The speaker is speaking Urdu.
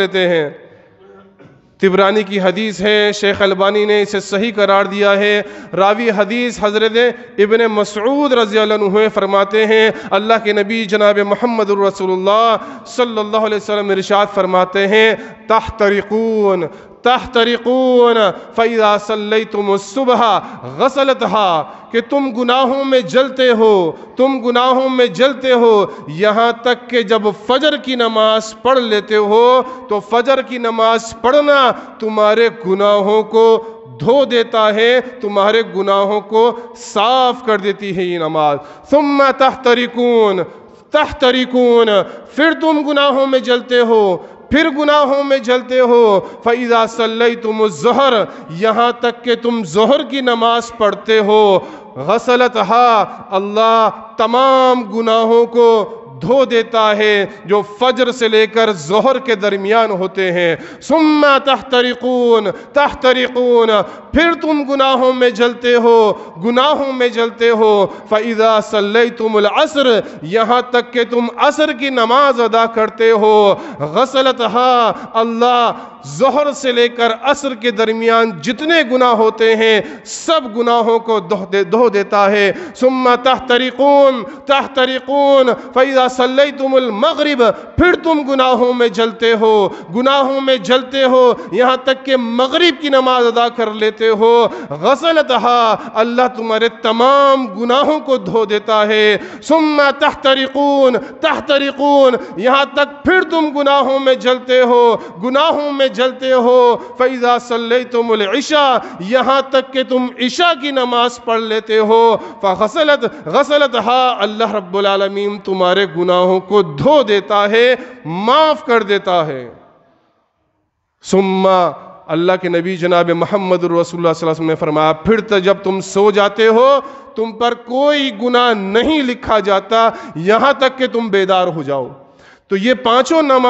لیتے ہیں۔ طبرانی کی حدیث ہے، شیخ البانی نے اسے صحیح قرار دیا ہے۔ راوی حدیث حضرت ابن مسعود رضی اللہ عنہ فرماتے ہیں اللہ کے نبی جناب محمد الرسول اللہ صلی اللہ علیہ وسلم ارشاد فرماتے ہیں تحترقون تحترقون فَإِذَا صَلَّيْتُمُ الصُّبْحَ غَسَلَتْهَا کہ تم گناہوں میں جلتے ہو، تم گناہوں میں جلتے ہو، یہاں تک کہ جب فجر کی نماز پڑھ لیتے ہو تو فجر کی نماز پڑھنا تمہارے گناہوں کو دھو دیتا ہے، تمہارے گناہوں کو صاف کر دیتی ہے یہ نماز۔ ثم تحترقون تحترقون پھر تم گناہوں میں جلتے ہو، پھر گناہوں میں جلتے ہو فَإِذَا صَلَّيْتُمُ الظُّهْرَ یہاں تک کہ تم ظہر کی نماز پڑھتے ہو غسلتها اللہ تمام گناہوں کو دھو دیتا ہے جو فجر سے لے کر ظہر کے درمیان ہوتے ہیں۔ ثم تحترقون تحترقون پھر تم گناہوں میں جلتے ہو، گناہوں میں جلتے ہو فَإِذَا صَلَّيْتُمُ الْعَصْرَ یہاں تک کہ تم عصر کی نماز ادا کرتے ہو غسلتها اللہ ظہر سے لے کر عصر کے درمیان جتنے گناہ ہوتے ہیں سب گناہوں کو دھو دیتا ہے۔ ثم تحترقون تحترقون فَإِذَا صَلَّيْتُمُ الْمَغْرِبَ پھر تم گناہوں میں جلتے ہو، گناہوں میں جلتے ہو یہاں تک کہ مغرب کی نماز ادا کر لیتے ہو غسلتها اللہ تمہارے تمام گناہوں کو دھو دیتا ہے۔ ثم تحترقون تحترقون یہاں تک پھر تم گناہوں میں جلتے ہو، گناہوں میں جلتے ہو فَإِذَا صَلَّيْتُمُ الْعِشَاء یہاں تک کہ تم عشاء کی نماز پڑھ لیتے ہو غسلتها اللہ رب العالمین تمہارے گناہوں کو دھو دیتا ہے، معاف کر دیتا ہے۔ ثم اللہ کے نبی جناب محمد الرسول اللہ صلی اللہ علیہ وسلم نے فرمایا پھر جب تم سو جاتے ہو تم پر کوئی گناہ نہیں لکھا جاتا یہاں تک کہ تم بیدار ہو جاؤ۔ تو یہ پانچوں نماز